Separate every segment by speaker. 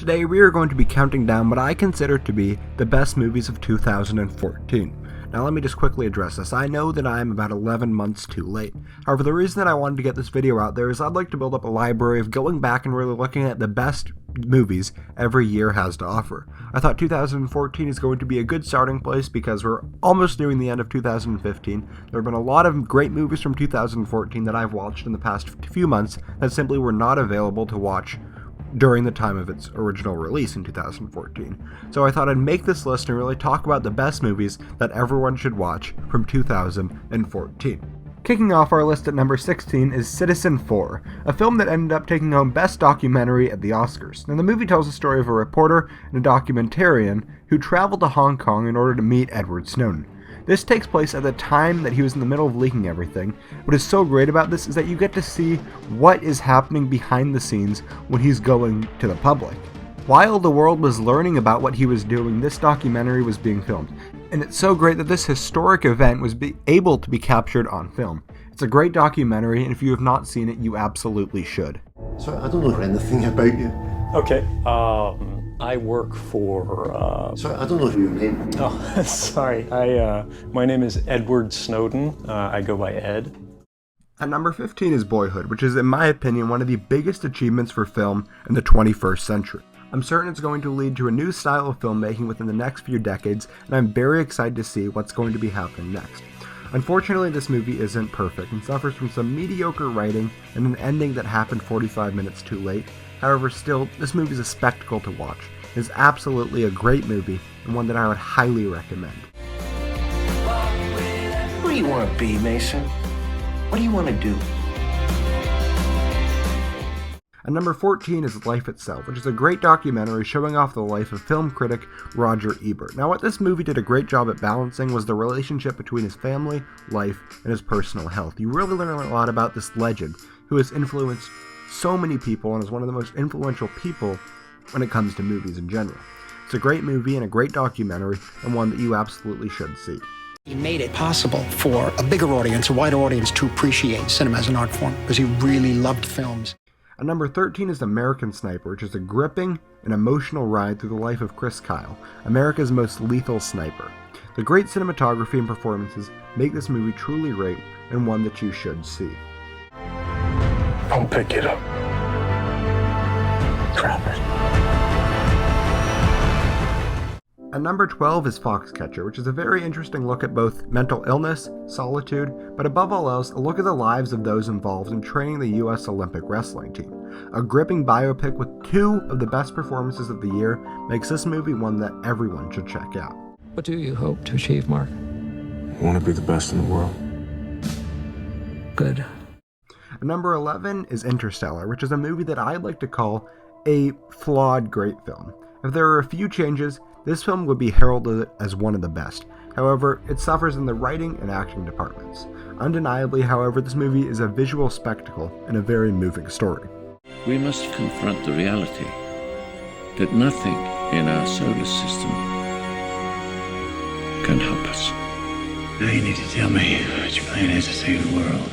Speaker 1: Today we are going to be counting down what I consider to be the best movies of 2014. Now let me just quickly address this. I know that I am about 11 months too late. However, the reason that I wanted to get this video out there is I'd like to build up a library of going back and really looking at the best movies every year has to offer. I thought 2014 is going to be a good starting place because we're almost nearing the end of 2015. There have been a lot of great movies from 2014 that I've watched in the past few months that simply were not available to watch during the time of its original release in 2014. So I thought I'd make this list and really talk about the best movies that everyone should watch from 2014. Kicking off our list at number 16 is Citizen4, a film that ended up taking home Best Documentary at the Oscars. Now the movie tells the story of a reporter and a documentarian who traveled to Hong Kong in order to meet Edward Snowden. This takes place at the time that he was in the middle of leaking everything. What is so great about this is that you get to see what is happening behind the scenes when he's going to the public. While the world was learning about what he was doing, this documentary was being filmed. And it's so great that this historic event was able to be captured on film. It's a great documentary, and if you have not seen it, you absolutely should.
Speaker 2: Sorry, I don't know anything about you.
Speaker 3: Okay, I work for,
Speaker 2: Sorry, I don't know your name.
Speaker 3: Oh, sorry. My name is Edward Snowden. I go by Ed.
Speaker 1: At number 15 is Boyhood, which is, in my opinion, one of the biggest achievements for film in the 21st century. I'm certain it's going to lead to a new style of filmmaking within the next few decades, and I'm very excited to see what's going to be happening next. Unfortunately, this movie isn't perfect and suffers from some mediocre writing and an ending that happened 45 minutes too late. However, still, this movie is a spectacle to watch. It is absolutely a great movie and one that I would highly recommend.
Speaker 4: What do you want to be, Mason? What do you want to do?
Speaker 1: At number 14 is Life Itself, which is a great documentary showing off the life of film critic Roger Ebert. Now, what this movie did a great job at balancing was the relationship between his family, life, and his personal health. You really learn a lot about this legend who has influenced so many people and is one of the most influential people when it comes to movies in general. It's a great movie and a great documentary, and one that you absolutely should see.
Speaker 5: He made it possible for a bigger audience, a wider audience, to appreciate cinema as an art form because he really loved films.
Speaker 1: At number 13 is American Sniper, which is a gripping and emotional ride through the life of Chris Kyle, America's most lethal sniper. The great cinematography and performances make this movie truly great and one that you should see.
Speaker 4: I'll pick it up. Drop it.
Speaker 1: At number 12 is Foxcatcher, which is a very interesting look at both mental illness, solitude, but above all else, a look at the lives of those involved in training the US Olympic wrestling team. A gripping biopic with two of the best performances of the year makes this movie one that everyone should check out.
Speaker 6: What do you hope to achieve, Mark?
Speaker 7: I want to be the best in the world.
Speaker 6: Good.
Speaker 1: At number 11 is Interstellar, which is a movie that I'd like to call a flawed great film. If there are a few changes, this film would be heralded as one of the best. However, it suffers in the writing and acting departments. Undeniably, however, this movie is a visual spectacle and a very moving story.
Speaker 8: We must confront the reality that nothing in our solar system can help us.
Speaker 4: Now you need to tell me what your plan is to save the world.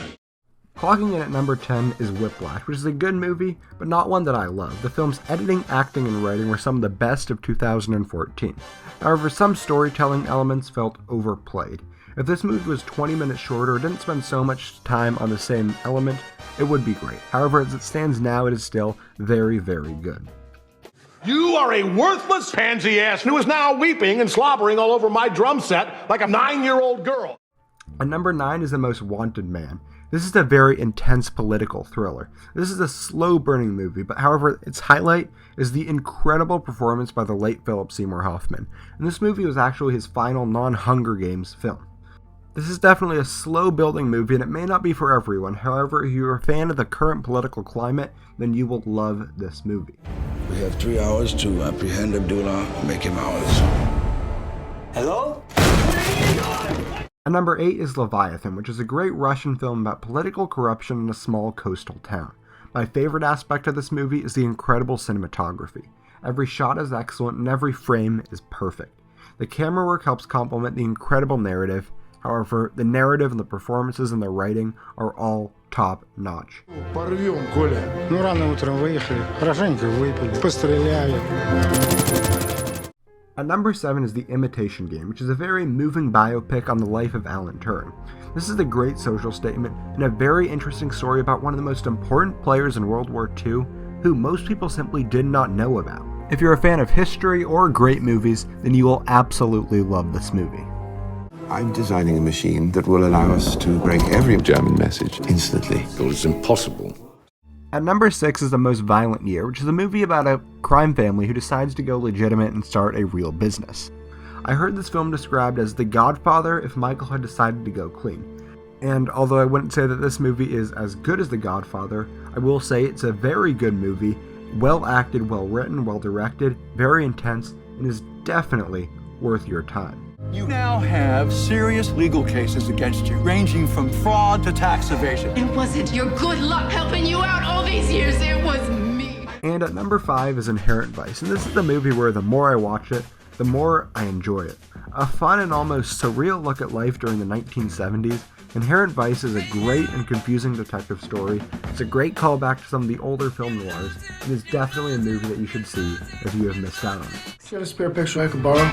Speaker 1: Clocking in at number 10 is Whiplash, which is a good movie, but not one that I love. The film's editing, acting, and writing were some of the best of 2014. However, some storytelling elements felt overplayed. If this movie was 20 minutes shorter or didn't spend so much time on the same element, it would be great. However, as it stands now, it is still very, very good.
Speaker 9: You are a worthless pansy ass who is now weeping and slobbering all over my drum set like a 9-year-old girl.
Speaker 1: At number 9 is The Most Wanted Man. This is a very intense political thriller. This is a slow-burning movie, but however, its highlight is the incredible performance by the late Philip Seymour Hoffman. And this movie was actually his final non-Hunger Games film. This is definitely a slow-building movie, and it may not be for everyone. However, if you're a fan of the current political climate, then you will love this movie.
Speaker 10: We have 3 hours to apprehend Abdullah and make him ours.
Speaker 4: Hello?
Speaker 1: And number 8 is Leviathan, which is a great Russian film about political corruption in a small coastal town. My favorite aspect of this movie is the incredible cinematography. Every shot is excellent and every frame is perfect. The camera work helps complement the incredible narrative, However, the narrative and the performances and the writing are all top notch. At number 7 is The Imitation Game, which is a very moving biopic on the life of Alan Turing. This is a great social statement and a very interesting story about one of the most important players in World War II who most people simply did not know about. If you're a fan of history or great movies, then you will absolutely love this movie.
Speaker 7: I'm designing a machine that will allow us to break every German message instantly.
Speaker 8: Well, it's impossible.
Speaker 1: At number 6 is The Most Violent Year, which is a movie about a crime family who decides to go legitimate and start a real business. I heard this film described as The Godfather if Michael had decided to go clean. And although I wouldn't say that this movie is as good as The Godfather, I will say it's a very good movie, well acted, well written, well directed, very intense, and is definitely worth your time.
Speaker 11: You now have serious legal cases against you, ranging from fraud to tax evasion.
Speaker 12: It wasn't your good luck helping you out all these years, it was me.
Speaker 1: And at number 5 is Inherent Vice, and this is the movie where the more I watch it, the more I enjoy it. A fun and almost surreal look at life during the 1970s, Inherent Vice is a great and confusing detective story. It's a great callback to some of the older film noirs, and is definitely a movie that you should see if you have missed out on it.
Speaker 2: You got a spare picture I could borrow?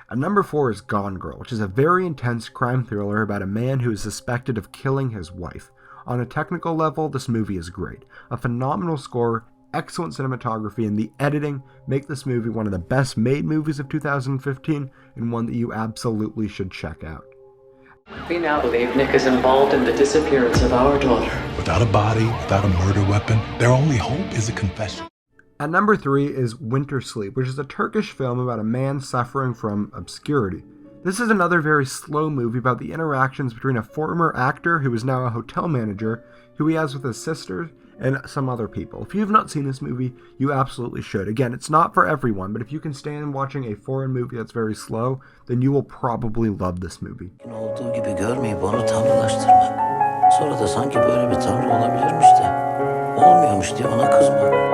Speaker 1: At number 4 is Gone Girl, which is a very intense crime thriller about a man who is suspected of killing his wife. On a technical level, this movie is great. A phenomenal score, excellent cinematography, and the editing make this movie one of the best made movies of 2015, and one that you absolutely should check out.
Speaker 6: We now believe Nick is involved in the disappearance of our daughter.
Speaker 13: Without a body, without a murder weapon, their only hope is a confession.
Speaker 1: At number 3 is Winter Sleep, which is a Turkish film about a man suffering from obscurity. This is another very slow movie about the interactions between a former actor who is now a hotel manager, who he has with his sister, and some other people. If you have not seen this movie, you absolutely should. Again, it's not for everyone, but if you can stand watching a foreign movie that's very slow, then you will probably love this movie.
Speaker 14: Olduğu gibi görmeyip onu tanrılaştırma. Sonra da sanki böyle bir tanrı olabilirmiş de olmuyormuş diye ona kızma.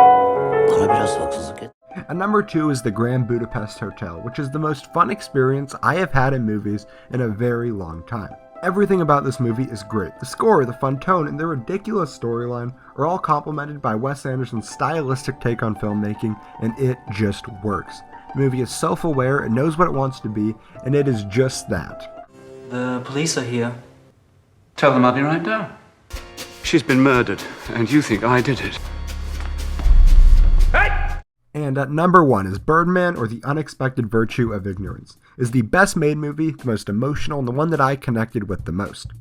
Speaker 1: At number 2 is The Grand Budapest Hotel, which is the most fun experience I have had in movies in a very long time. Everything about this movie is great. The score, the fun tone, and the ridiculous storyline are all complemented by Wes Anderson's stylistic take on filmmaking, and it just works. The movie is self-aware, it knows what it wants to be, and it is just that.
Speaker 6: The police are here.
Speaker 15: Tell them I'll be right down. She's been murdered, and you think I did it.
Speaker 1: And at number 1 is Birdman, or The Unexpected Virtue of Ignorance. Is the best made movie, the most emotional, and the one that I connected with the most.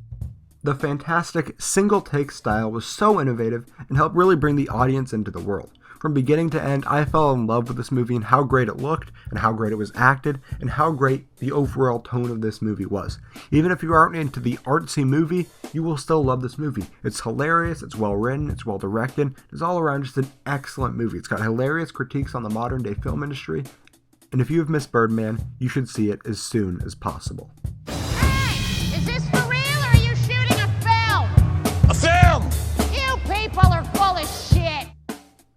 Speaker 1: The fantastic single take style was so innovative and helped really bring the audience into the world. From beginning to end, I fell in love with this movie and how great it looked, and how great it was acted, and how great the overall tone of this movie was. Even if you aren't into the artsy movie, you will still love this movie. It's hilarious, it's well written, it's well directed, it's all around just an excellent movie. It's got hilarious critiques on the modern day film industry, and if you have missed Birdman, you should see it as soon as possible.
Speaker 12: Hey! Is this for real or are you shooting a film?
Speaker 11: A film!
Speaker 12: You people are full of shit!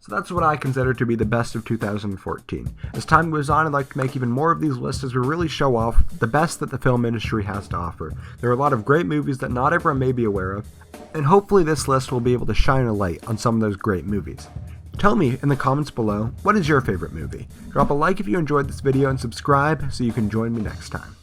Speaker 1: So that's what I consider to be the best of 2014. As time goes on, I'd like to make even more of these lists as we really show off the best that the film industry has to offer. There are a lot of great movies that not everyone may be aware of, and hopefully this list will be able to shine a light on some of those great movies. Tell me in the comments below, what is your favorite movie? Drop a like if you enjoyed this video and subscribe so you can join me next time.